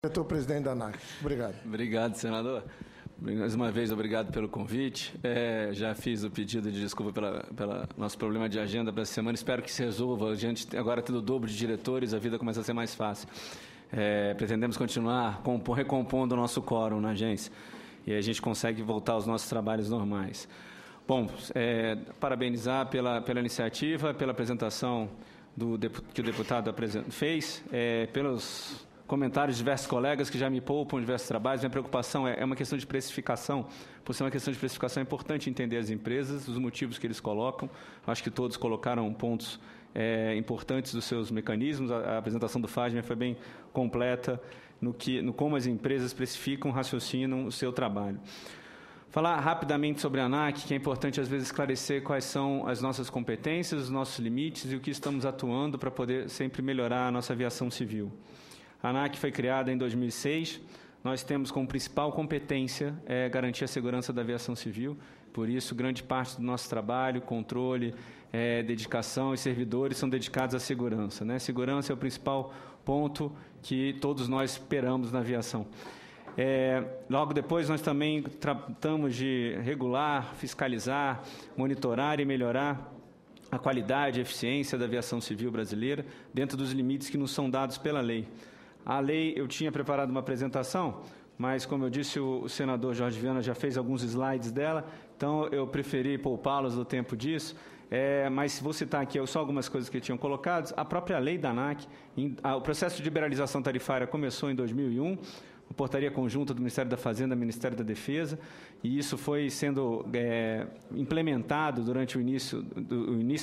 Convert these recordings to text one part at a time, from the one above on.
Diretor-presidente da ANAC. Obrigado. Obrigado, senador. Mais uma vez, obrigado pelo convite. Já fiz o pedido de desculpa pelo nosso problema de agenda para essa semana. Espero que se resolva. A gente agora tendo o dobro de diretores, a vida começa a ser mais fácil. Pretendemos continuar recompondo o nosso quórum na agência e a gente consegue voltar aos nossos trabalhos normais. Bom, parabenizar pela iniciativa, pela apresentação que o deputado fez, pelos comentários de diversos colegas que já me poupam diversos trabalhos. Minha preocupação é uma questão de precificação. Por ser uma questão de precificação, é importante entender as empresas, os motivos que eles colocam. Acho que todos colocaram pontos importantes dos seus mecanismos. A apresentação do Fagner foi bem completa no como as empresas precificam, raciocinam o seu trabalho. Falar rapidamente sobre a ANAC, que é importante, às vezes, esclarecer quais são as nossas competências, os nossos limites e o que estamos atuando para poder sempre melhorar a nossa aviação civil. A ANAC foi criada em 2006. Nós temos como principal competência garantir a segurança da aviação civil. Por isso, grande parte do nosso trabalho, controle, dedicação e servidores são dedicados à segurança, né? Segurança é o principal ponto que todos nós esperamos na aviação. Logo depois, nós também tratamos de regular, fiscalizar, monitorar e melhorar a qualidade e eficiência da aviação civil brasileira dentro dos limites que nos são dados pela lei. A lei, eu tinha preparado uma apresentação, mas, como eu disse, o senador Jorge Viana já fez alguns slides dela, então eu preferi poupá-los do tempo disso, mas vou citar aqui só algumas coisas que tinham colocado. A própria lei da ANAC, o processo de liberalização tarifária começou em 2001, a portaria conjunta do Ministério da Fazenda e do Ministério da Defesa, e isso foi sendo implementado durante o início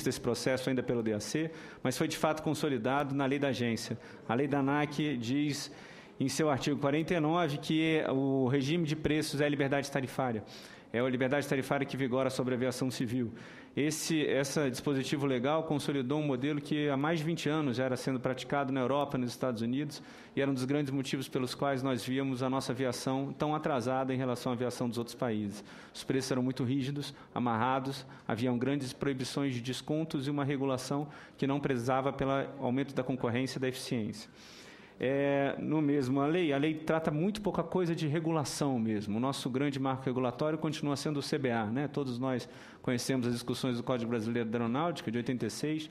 desse processo, ainda pelo DAC, mas foi de fato consolidado na lei da agência. A lei da ANAC diz, em seu artigo 49, que o regime de preços é a liberdade tarifária. É a liberdade tarifária que vigora sobre a aviação civil. Esse dispositivo legal consolidou um modelo que há mais de 20 anos já era sendo praticado na Europa, nos Estados Unidos, e era um dos grandes motivos pelos quais nós víamos a nossa aviação tão atrasada em relação à aviação dos outros países. Os preços eram muito rígidos, amarrados, haviam grandes proibições de descontos e uma regulação que não prezava pelo aumento da concorrência e da eficiência. No mesmo, a lei trata muito pouca coisa de regulação mesmo. O nosso grande marco regulatório continua sendo o CBA, né? Todos nós conhecemos as discussões do Código Brasileiro da Aeronáutica, de 86,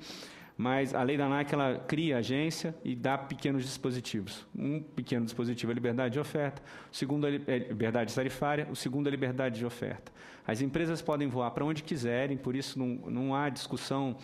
mas a lei da ANAC, ela cria a agência e dá pequenos dispositivos. Um pequeno dispositivo é a liberdade de oferta, o segundo é a liberdade tarifária, o segundo é a liberdade de oferta. As empresas podem voar para onde quiserem, por isso não há discussão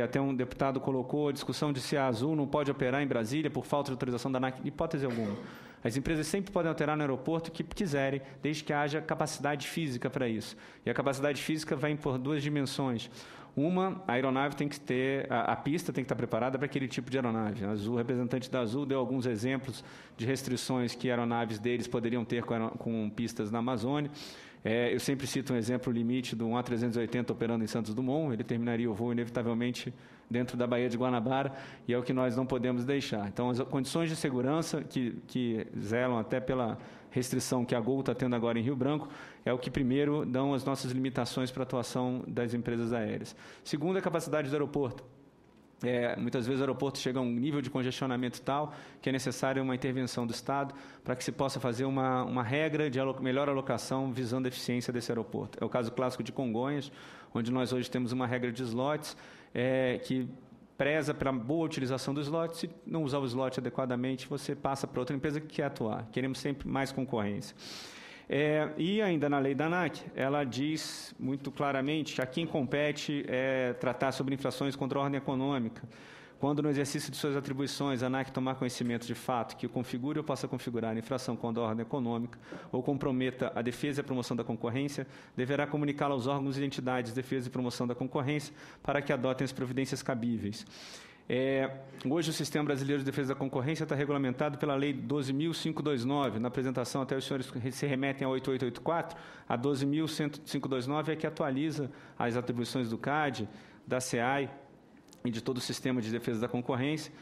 até um deputado colocou a discussão de se a Azul não pode operar em Brasília por falta de autorização da ANAC, hipótese alguma. As empresas sempre podem operar no aeroporto que quiserem, desde que haja capacidade física para isso. E a capacidade física vai por duas dimensões. Uma, a aeronave tem que ter, a pista tem que estar preparada para aquele tipo de aeronave. A Azul, o representante da Azul, deu alguns exemplos de restrições que aeronaves deles poderiam ter com pistas na Amazônia. Eu sempre cito um exemplo limite do A380 operando em Santos Dumont. Ele terminaria o voo, inevitavelmente, dentro da Baía de Guanabara, e é o que nós não podemos deixar. Então, as condições de segurança que zelam até pela restrição que a Gol está tendo agora em Rio Branco, é o que primeiro dão as nossas limitações para a atuação das empresas aéreas. Segundo, a capacidade do aeroporto. Muitas vezes o aeroporto chega a um nível de congestionamento tal que é necessária uma intervenção do Estado para que se possa fazer uma regra de melhor alocação visando a eficiência desse aeroporto. É o caso clássico de Congonhas, onde nós hoje temos uma regra de slots que preza pela boa utilização do slot. Se não usar o slot adequadamente, você passa para outra empresa que quer atuar. Queremos sempre mais concorrência. E ainda na lei da ANAC, ela diz muito claramente que a quem compete tratar sobre infrações contra a ordem econômica. Quando, no exercício de suas atribuições, a ANAC tomar conhecimento de fato que configure ou possa configurar infração contra a ordem econômica ou comprometa a defesa e a promoção da concorrência, deverá comunicá-la aos órgãos e entidades de defesa e promoção da concorrência para que adotem as providências cabíveis. Hoje o Sistema Brasileiro de Defesa da Concorrência está regulamentado pela Lei 12.529. Na apresentação, até os senhores se remetem a 8884. A 12.529 é que atualiza as atribuições do CAD, da SEAI e de todo o Sistema de Defesa da Concorrência.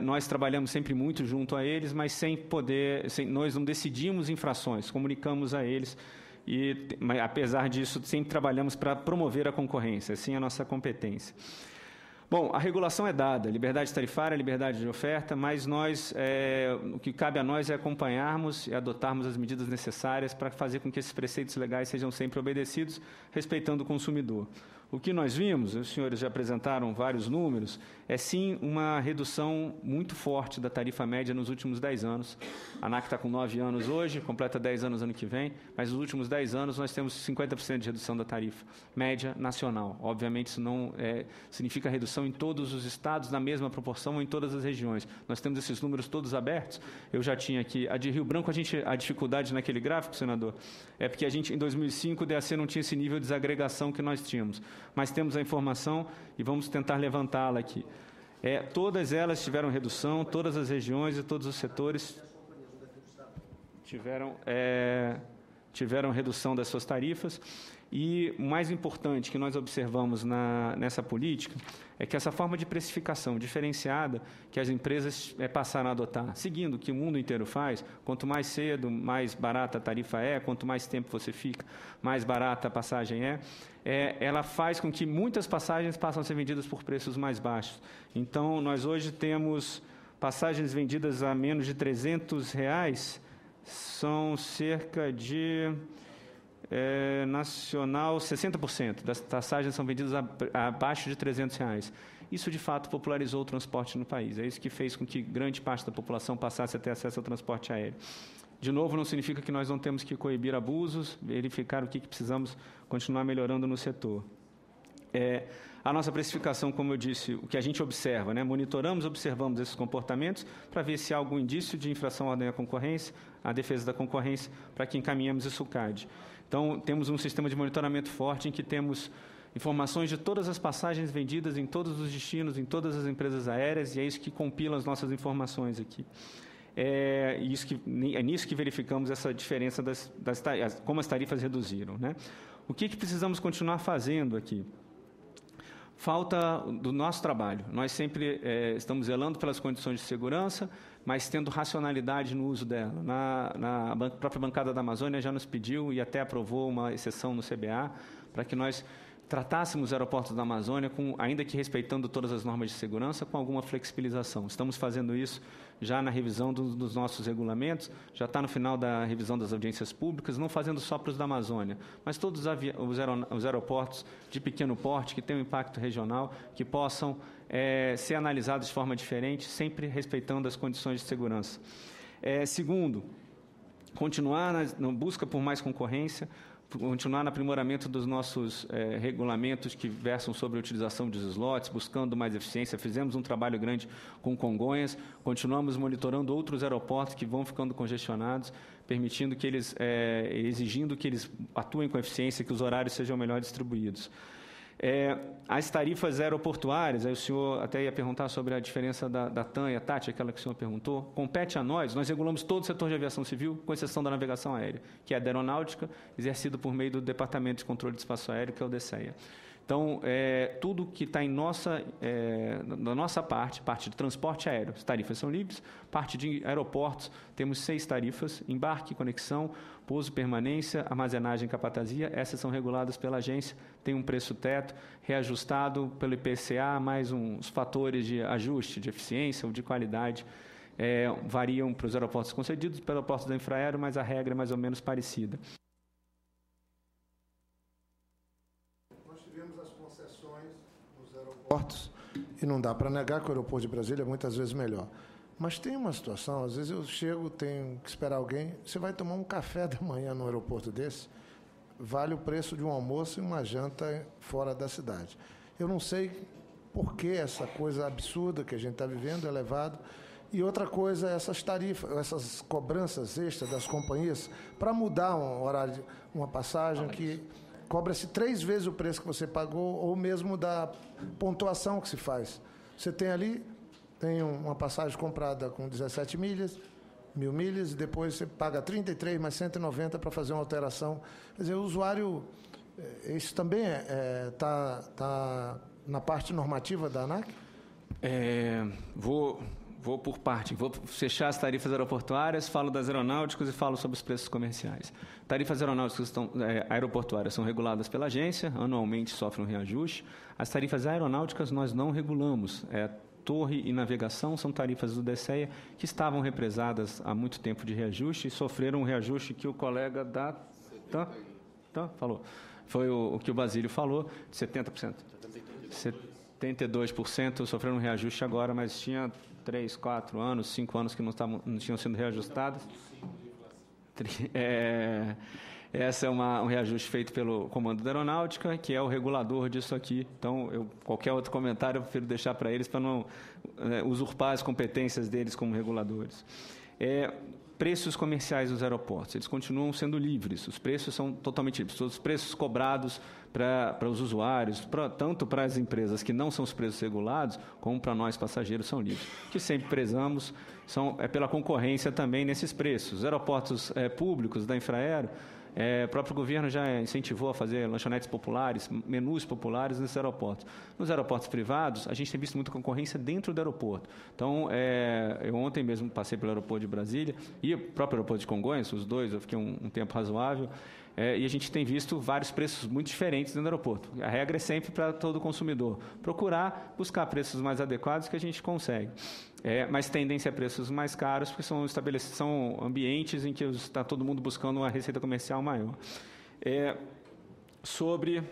Nós trabalhamos sempre muito junto a eles, mas nós não decidimos infrações, comunicamos a eles. Mas, apesar disso, sempre trabalhamos para promover a concorrência. Assim é a nossa competência. Bom, a regulação é dada, liberdade tarifária, liberdade de oferta, mas o que cabe a nós é acompanharmos e adotarmos as medidas necessárias para fazer com que esses preceitos legais sejam sempre obedecidos, respeitando o consumidor. O que nós vimos, os senhores já apresentaram vários números, é sim uma redução muito forte da tarifa média nos últimos 10 anos. A ANAC está com 9 anos hoje, completa 10 anos ano que vem, mas nos últimos 10 anos nós temos 50% de redução da tarifa média nacional. Obviamente isso não significa redução em todos os estados na mesma proporção ou em todas as regiões. Nós temos esses números todos abertos. Eu já tinha aqui, a de Rio Branco, a dificuldade naquele gráfico, senador, é porque a gente, em 2005, o DAC não tinha esse nível de desagregação que nós tínhamos. Mas temos a informação e vamos tentar levantá-la aqui. Todas elas tiveram redução, todas as regiões e todos os setores tiveram redução das suas tarifas. E o mais importante que nós observamos nessa política é que essa forma de precificação diferenciada que as empresas passaram a adotar, seguindo o que o mundo inteiro faz, quanto mais cedo, mais barata a tarifa quanto mais tempo você fica, mais barata a passagem ela faz com que muitas passagens passem a ser vendidas por preços mais baixos. Então, nós hoje temos passagens vendidas a menos de R$300, são cerca de... nacional, 60% das passagens são vendidas abaixo de R$300. Isso, de fato, popularizou o transporte no país. É isso que fez com que grande parte da população passasse a ter acesso ao transporte aéreo. De novo, não significa que nós não temos que coibir abusos, verificar o que precisamos continuar melhorando no setor. A nossa precificação, como eu disse, o que a gente observa, monitoramos, observamos esses comportamentos para ver se há algum indício de infração à ordem à concorrência, à defesa da concorrência, para que encaminhemos isso ao CAD. Então, temos um sistema de monitoramento forte em que temos informações de todas as passagens vendidas em todos os destinos, em todas as empresas aéreas, e é isso que compila as nossas informações aqui. É nisso que verificamos essa diferença como as tarifas reduziram. O que precisamos continuar fazendo aqui? Falta do nosso trabalho. Nós sempre estamos zelando pelas condições de segurança, mas tendo racionalidade no uso dela. A própria bancada da Amazônia já nos pediu e até aprovou uma exceção no CBA para que nós tratássemos os aeroportos da Amazônia, ainda que respeitando todas as normas de segurança, com alguma flexibilização. Estamos fazendo isso já na revisão dos nossos regulamentos, já está no final da revisão das audiências públicas, não fazendo só para os da Amazônia, mas todos os aeroportos de pequeno porte, que têm um impacto regional, que possam ser analisados de forma diferente, sempre respeitando as condições de segurança. Segundo, continuar na busca por mais concorrência, continuar no aprimoramento dos nossos regulamentos que versam sobre a utilização dos slots, buscando mais eficiência. Fizemos um trabalho grande com Congonhas, continuamos monitorando outros aeroportos que vão ficando congestionados, permitindo que exigindo que eles atuem com eficiência, que os horários sejam melhor distribuídos. As tarifas aeroportuárias, aí o senhor até ia perguntar sobre a diferença da TAM e a TAT, aquela que o senhor perguntou, compete a nós regulamos todo o setor de aviação civil, com exceção da navegação aérea, que é a da aeronáutica, exercido por meio do Departamento de Controle de Espaço Aéreo, que é o DECEA. Então, tudo que está na nossa parte de transporte aéreo, as tarifas são livres, parte de aeroportos, temos 6 tarifas, embarque, conexão, pouso, permanência, armazenagem e capatazia, essas são reguladas pela agência, tem um preço teto, reajustado pelo IPCA, mais uns fatores de ajuste, de eficiência ou de qualidade, variam para os aeroportos concedidos, para aeroportos da Infraero, mas a regra é mais ou menos parecida. Aeroportos, e não dá para negar que o aeroporto de Brasília é muitas vezes melhor. Mas tem uma situação, às vezes eu chego, tenho que esperar alguém, você vai tomar um café da manhã no aeroporto desse, vale o preço de um almoço e uma janta fora da cidade. Eu não sei por que essa coisa absurda que a gente está vivendo é elevado. E outra coisa, essas tarifas, essas cobranças extras das companhias, para mudar um horário, uma passagem que cobra-se 3 vezes o preço que você pagou, ou mesmo da pontuação que se faz. Você tem ali, tem uma passagem comprada com 17 milhas, 1.000 milhas, e depois você paga 33 mais 190 para fazer uma alteração. Quer dizer, o usuário, isso também tá na parte normativa da ANAC? Vou vou por parte. Vou fechar as tarifas aeroportuárias, falo das aeronáuticas e falo sobre os preços comerciais. Tarifas aeronáuticas aeroportuárias são reguladas pela agência, anualmente sofrem um reajuste. As tarifas aeronáuticas nós não regulamos. Torre e navegação são tarifas do DSEA que estavam represadas há muito tempo de reajuste e sofreram um reajuste que o colega falou. Foi o que o Basílio falou, de 70%. 72% sofreram um reajuste agora, mas tinha 3, 4 anos, 5 anos que não tinham sido reajustadas. Esse é um reajuste feito pelo Comando da Aeronáutica, que é o regulador disso aqui. Então, qualquer outro comentário eu prefiro deixar para eles, para não usurpar as competências deles como reguladores. Preços comerciais dos aeroportos, eles continuam sendo livres, os preços são totalmente livres, todos os preços cobrados para os usuários, tanto para as empresas que não são os preços regulados, como para nós passageiros são livres. O que sempre prezamos pela concorrência também nesses preços. Os aeroportos públicos da Infraero, o próprio governo já incentivou a fazer lanchonetes populares, menus populares nesses aeroportos. Nos aeroportos privados, a gente tem visto muita concorrência dentro do aeroporto. Então, eu ontem mesmo passei pelo aeroporto de Brasília e o próprio aeroporto de Congonhas, os dois, eu fiquei um tempo razoável, e a gente tem visto vários preços muito diferentes dentro do aeroporto. A regra é sempre para todo consumidor buscar preços mais adequados que a gente consegue. Mas tendência a preços mais caros, porque são ambientes em que está todo mundo buscando uma receita comercial maior. Sobre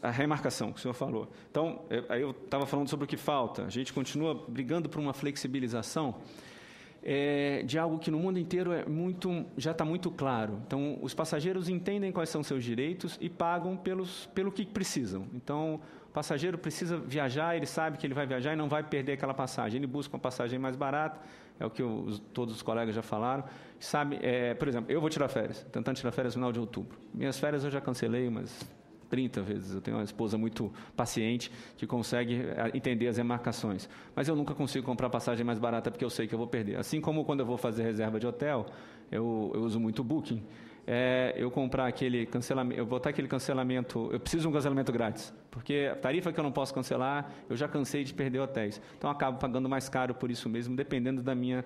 a remarcação que o senhor falou. Então, aí eu estava falando sobre o que falta. A gente continua brigando por uma flexibilização de algo que no mundo inteiro já está muito claro. Então, os passageiros entendem quais são seus direitos e pagam pelo que precisam. Então, o passageiro precisa viajar, ele sabe que ele vai viajar e não vai perder aquela passagem. Ele busca uma passagem mais barata, é o que todos os colegas já falaram. Sabe, por exemplo, eu vou tirar férias, tentando tirar férias no final de outubro. Minhas férias eu já cancelei umas 30 vezes. Eu tenho uma esposa muito paciente que consegue entender as remarcações. Mas eu nunca consigo comprar passagem mais barata porque eu sei que eu vou perder. Assim como quando eu vou fazer reserva de hotel, eu uso muito o Booking. Eu comprar aquele cancelamento, eu botar aquele cancelamento, eu preciso de um cancelamento grátis, porque a tarifa que eu não posso cancelar, eu já cansei de perder hotéis. Então, eu acabo pagando mais caro por isso mesmo, dependendo da minha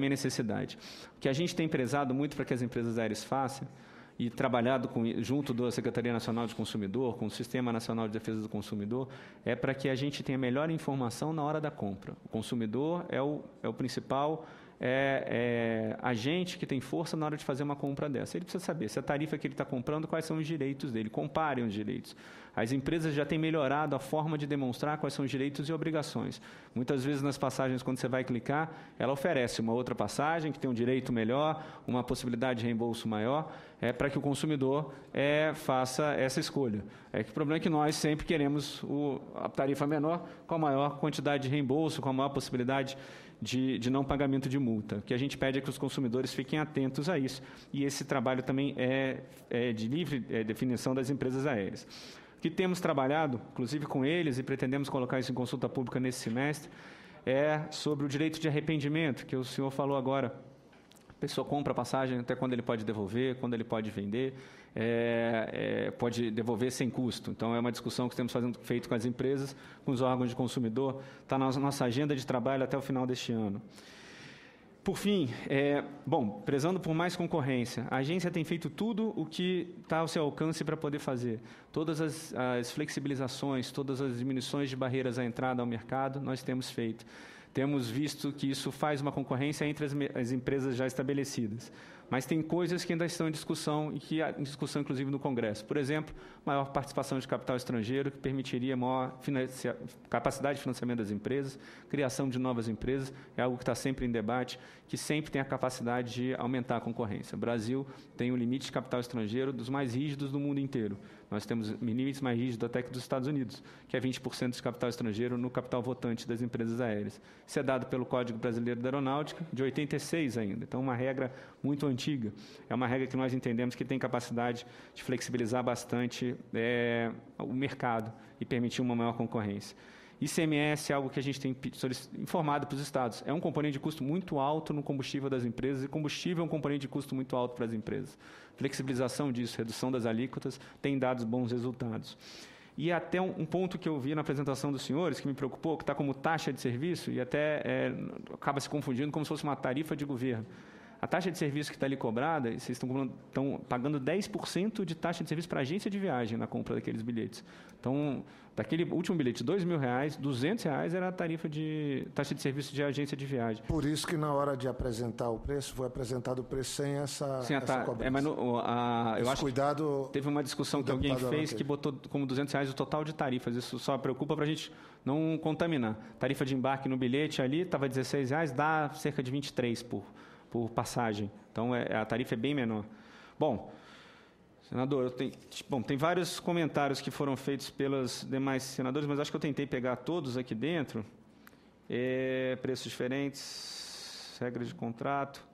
necessidade. O que a gente tem prezado muito para que as empresas aéreas façam, e trabalhado junto da Secretaria Nacional de Consumidor, com o Sistema Nacional de Defesa do Consumidor, para que a gente tenha melhor informação na hora da compra. O consumidor é o principal agente que tem força na hora de fazer uma compra dessa. Ele precisa saber se a tarifa que ele está comprando, quais são os direitos dele, comparem os direitos. As empresas já têm melhorado a forma de demonstrar quais são os direitos e obrigações. Muitas vezes nas passagens, quando você vai clicar, ela oferece uma outra passagem que tem um direito melhor, uma possibilidade de reembolso maior, para que o consumidor faça essa escolha. O problema é que nós sempre queremos a tarifa menor com a maior quantidade de reembolso, com a maior possibilidade de não pagamento de multa. O que a gente pede é que os consumidores fiquem atentos a isso. E esse trabalho também é de livre definição das empresas aéreas. O que temos trabalhado, inclusive com eles, e pretendemos colocar isso em consulta pública nesse semestre, sobre o direito de arrependimento, que o senhor falou agora. A pessoa compra a passagem até quando ele pode devolver, quando ele pode vender, pode devolver sem custo. Então, é uma discussão que temos feito com as empresas, com os órgãos de consumidor, está na nossa agenda de trabalho até o final deste ano. Por fim, prezando por mais concorrência, a agência tem feito tudo o que está ao seu alcance para poder fazer. Todas as flexibilizações, todas as diminuições de barreiras à entrada ao mercado, nós temos feito. Temos visto que isso faz uma concorrência entre as empresas já estabelecidas. Mas tem coisas que ainda estão em discussão, inclusive no Congresso. Por exemplo, maior participação de capital estrangeiro, que permitiria maior capacidade de financiamento das empresas, criação de novas empresas, é algo que está sempre em debate, que sempre tem a capacidade de aumentar a concorrência. O Brasil tem um limite de capital estrangeiro dos mais rígidos do mundo inteiro. Nós temos limites mais rígidos até que dos Estados Unidos, que é 20% de capital estrangeiro no capital votante das empresas aéreas. Isso é dado pelo Código Brasileiro da Aeronáutica, de 86 ainda. Então, uma regra muito antiga. É uma regra que nós entendemos que tem capacidade de flexibilizar bastante o mercado e permitir uma maior concorrência. ICMS é algo que a gente tem informado para os estados. É um componente de custo muito alto no combustível das empresas e combustível é um componente de custo muito alto para as empresas. Flexibilização disso, redução das alíquotas, tem dado bons resultados. E até um ponto que eu vi na apresentação dos senhores, que me preocupou, que está como taxa de serviço, e até acaba se confundindo como se fosse uma tarifa de governo. A taxa de serviço que está ali cobrada, vocês estão pagando 10% de taxa de serviço para a agência de viagem na compra daqueles bilhetes. Então, daquele último bilhete de R$2.000, R$200 era a taxa de serviço de agência de viagem. Por isso que na hora de apresentar o preço, foi apresentado o preço sem essa cobrança. Mas eu acho cuidado, que teve uma discussão que alguém fez que botou como R$200 o total de tarifas. Isso só preocupa para a gente não contaminar. Tarifa de embarque no bilhete ali estava R$16, dá cerca de 23 por passagem. Então, a tarifa é bem menor. Bom, senador, tem vários comentários que foram feitos pelos demais senadores, mas acho que eu tentei pegar todos aqui dentro. Preços diferentes, regras de contrato,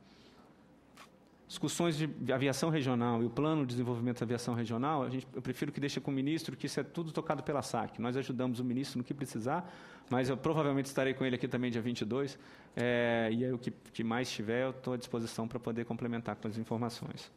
discussões de aviação regional e o plano de desenvolvimento da aviação regional, eu prefiro que deixe com o ministro, que isso é tudo tocado pela SAC. Nós ajudamos o ministro no que precisar, mas eu provavelmente estarei com ele aqui também dia 22, e aí o que mais tiver, eu estou à disposição para poder complementar com as informações.